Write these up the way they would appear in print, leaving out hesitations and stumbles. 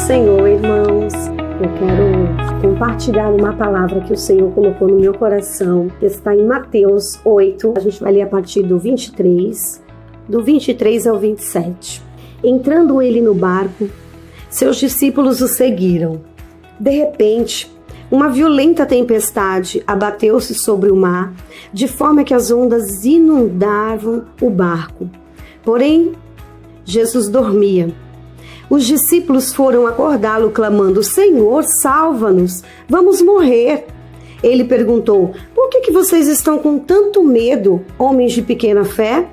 Senhor, irmãos. Eu quero compartilhar uma palavra que o Senhor colocou no meu coração, que está em Mateus 8. A gente vai ler a partir do 23 ao 27. Entrando ele no barco, seus discípulos o seguiram. De repente, uma violenta tempestade abateu-se sobre o mar, de forma que as ondas inundavam o barco. Porém, Jesus dormia. Os discípulos foram acordá-lo, clamando: Senhor, salva-nos, vamos morrer. Ele perguntou: por que vocês estão com tanto medo, homens de pequena fé?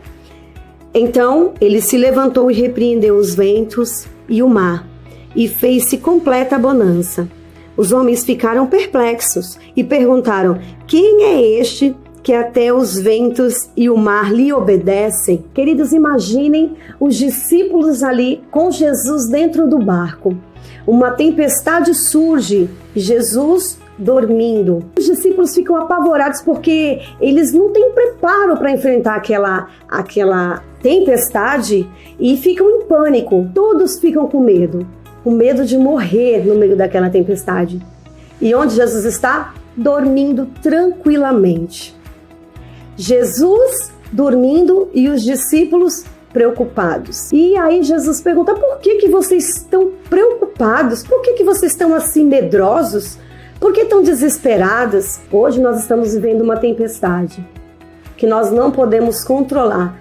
Então ele se levantou e repreendeu os ventos e o mar, e fez-se completa bonança. Os homens ficaram perplexos e perguntaram: quem é este que até os ventos e o mar lhe obedecem? Queridos, imaginem os discípulos ali com Jesus dentro do barco. Uma tempestade surge, Jesus dormindo. Os discípulos ficam apavorados porque eles não têm preparo para enfrentar aquela tempestade e ficam em pânico. Todos ficam com medo de morrer no meio daquela tempestade. E onde Jesus está? Dormindo tranquilamente. Jesus dormindo e os discípulos preocupados. E aí Jesus pergunta: por que vocês estão preocupados? Por que vocês estão assim medrosos? Por que tão desesperados? Hoje nós estamos vivendo uma tempestade que nós não podemos controlar.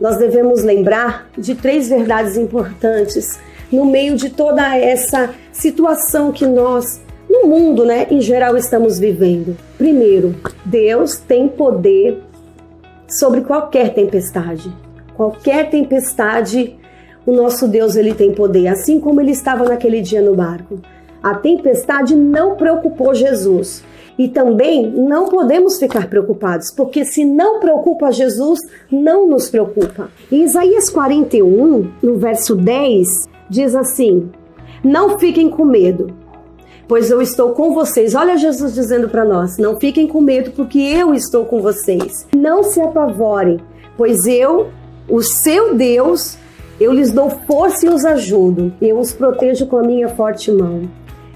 Nós devemos lembrar de 3 verdades importantes no meio de toda essa situação que nós, no mundo, em geral, estamos vivendo. Primeiro, Deus tem poder sobre qualquer tempestade. Qualquer tempestade, o nosso Deus, ele tem poder, assim como ele estava naquele dia no barco. A tempestade não preocupou Jesus. E também não podemos ficar preocupados, porque se não preocupa Jesus, não nos preocupa. Em Isaías 41, no verso 10, diz assim: não fiquem com medo, pois eu estou com vocês. Olha Jesus dizendo para nós: não fiquem com medo, porque eu estou com vocês. Não se apavorem, pois eu, o seu Deus, eu lhes dou força e os ajudo. Eu os protejo com a minha forte mão.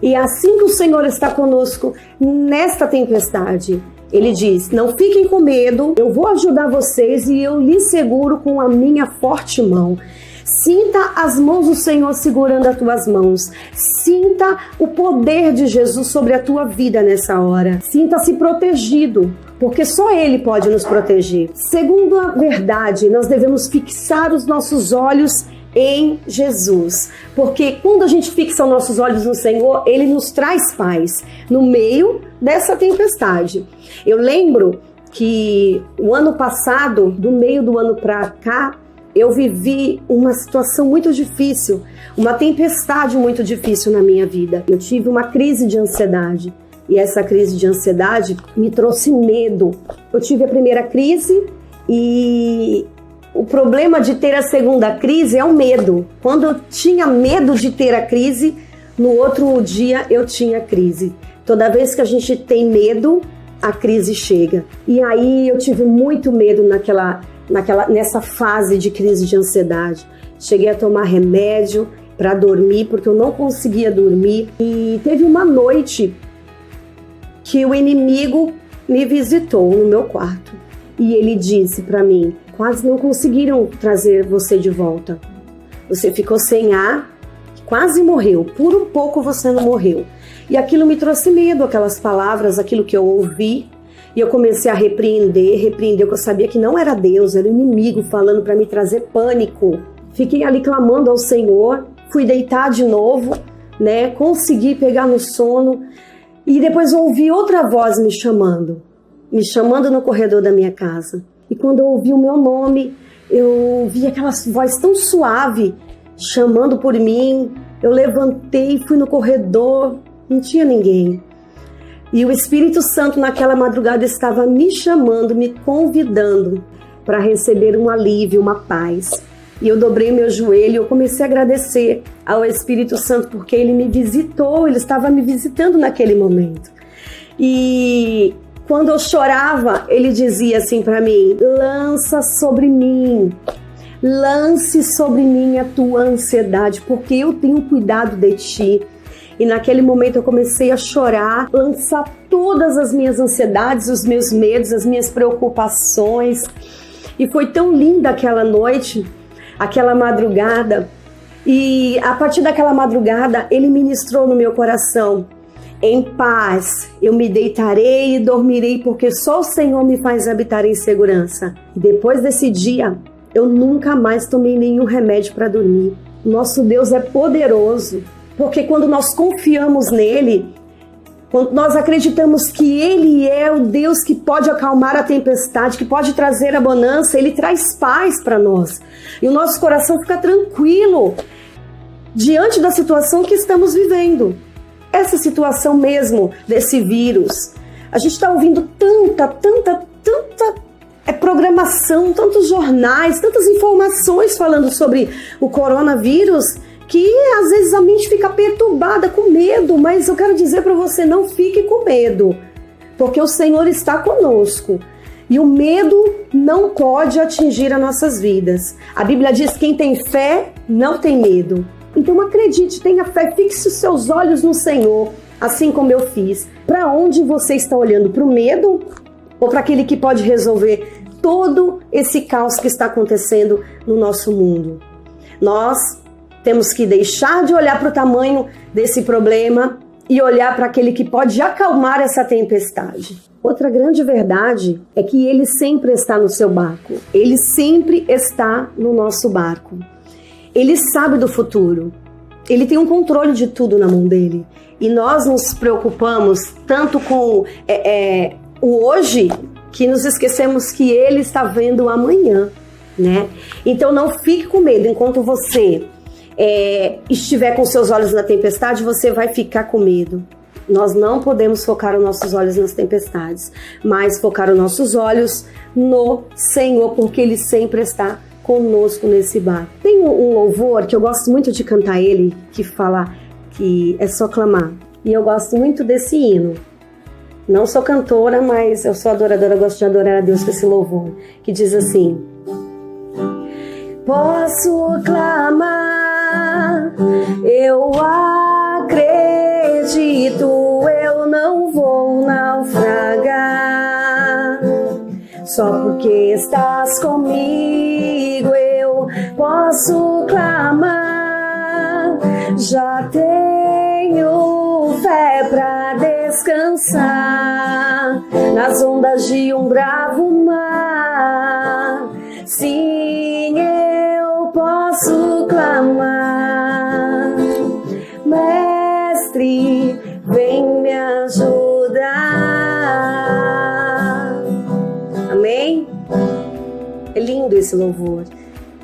E assim que o Senhor está conosco nesta tempestade, Ele diz: não fiquem com medo, eu vou ajudar vocês e eu lhes seguro com a minha forte mão. Sinta as mãos do Senhor segurando as tuas mãos. Sinta o poder de Jesus sobre a tua vida nessa hora. Sinta-se protegido, porque só Ele pode nos proteger. Segundo a verdade, nós devemos fixar os nossos olhos em Jesus, porque quando a gente fixa os nossos olhos no Senhor, Ele nos traz paz no meio dessa tempestade. Eu lembro que o ano passado, do meio do ano para cá, eu vivi uma situação muito difícil, uma tempestade muito difícil na minha vida. Eu tive uma crise de ansiedade e essa crise de ansiedade me trouxe medo. Eu tive a primeira crise e o problema de ter a segunda crise é o medo. Quando eu tinha medo de ter a crise, no outro dia eu tinha crise. Toda vez que a gente tem medo, a crise chega. E aí eu tive muito medo nessa fase de crise de ansiedade. Cheguei a tomar remédio para dormir, porque eu não conseguia dormir. E teve uma noite que o inimigo me visitou no meu quarto. E ele disse para mim: quase não conseguiram trazer você de volta. Você ficou sem ar, quase morreu. Por um pouco você não morreu. E aquilo me trouxe medo, aquelas palavras, aquilo que eu ouvi. E eu comecei a repreender, porque eu sabia que não era Deus, era o inimigo falando para me trazer pânico. Fiquei ali clamando ao Senhor, fui deitar de novo, consegui pegar no sono. E depois eu ouvi outra voz me chamando no corredor da minha casa. E quando eu ouvi o meu nome, eu ouvi aquela voz tão suave, chamando por mim. Eu levantei, fui no corredor, não tinha ninguém. E o Espírito Santo naquela madrugada estava me chamando, me convidando para receber um alívio, uma paz. E eu dobrei meu joelho e eu comecei a agradecer ao Espírito Santo, porque Ele me visitou, Ele estava me visitando naquele momento. E quando eu chorava, Ele dizia assim para mim: lança sobre mim lance sobre mim a tua ansiedade, porque eu tenho cuidado de ti. E naquele momento eu comecei a chorar, lançar todas as minhas ansiedades, os meus medos, as minhas preocupações. E foi tão linda aquela noite, aquela madrugada. E a partir daquela madrugada, ele ministrou no meu coração: em paz eu me deitarei e dormirei, porque só o Senhor me faz habitar em segurança. E depois desse dia, eu nunca mais tomei nenhum remédio para dormir. Nosso Deus é poderoso, porque quando nós confiamos nele, quando nós acreditamos que ele é o Deus que pode acalmar a tempestade, que pode trazer a bonança, ele traz paz para nós. E o nosso coração fica tranquilo diante da situação que estamos vivendo. Essa situação mesmo desse vírus. A gente está ouvindo tanta programação, tantos jornais, tantas informações falando sobre o coronavírus, que às vezes a mente fica perturbada, com medo, mas eu quero dizer para você, não fique com medo, porque o Senhor está conosco e o medo não pode atingir as nossas vidas. A Bíblia diz que quem tem fé não tem medo. Então acredite, tenha fé, fixe os seus olhos no Senhor, assim como eu fiz. Para onde você está olhando? Para o medo ou para aquele que pode resolver todo esse caos que está acontecendo no nosso mundo? Nós temos que deixar de olhar para o tamanho desse problema e olhar para aquele que pode acalmar essa tempestade. Outra grande verdade é que ele sempre está no seu barco. Ele sempre está no nosso barco. Ele sabe do futuro. Ele tem um controle de tudo na mão dele. E nós nos preocupamos tanto com o hoje, que nos esquecemos que ele está vendo o amanhã, né? Então não fique com medo. Enquanto você estiver com seus olhos na tempestade, você vai ficar com medo. Nós não podemos focar os nossos olhos nas tempestades, mas focar os nossos olhos no Senhor, porque ele sempre está conosco nesse barco. Tem um louvor que eu gosto muito de cantar ele, que fala que é só clamar. E eu gosto muito desse hino. Não sou cantora, mas eu sou adoradora, eu gosto de adorar a Deus com esse louvor, que diz assim: posso clamar, eu acredito, eu não vou naufragar. Só porque estás comigo eu posso clamar. Já tenho fé pra descansar nas ondas de um bravo mar. Sim, eu posso clamar. Mestre, vem me ajudar. Amém? É lindo esse louvor.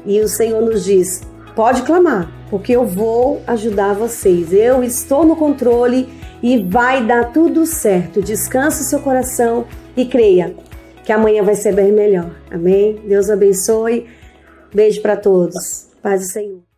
E o Senhor nos diz: pode clamar, porque eu vou ajudar vocês. Eu estou no controle e vai dar tudo certo. Descanse o seu coração e creia que amanhã vai ser bem melhor. Amém? Deus abençoe. Beijo para todos. Paz do Senhor.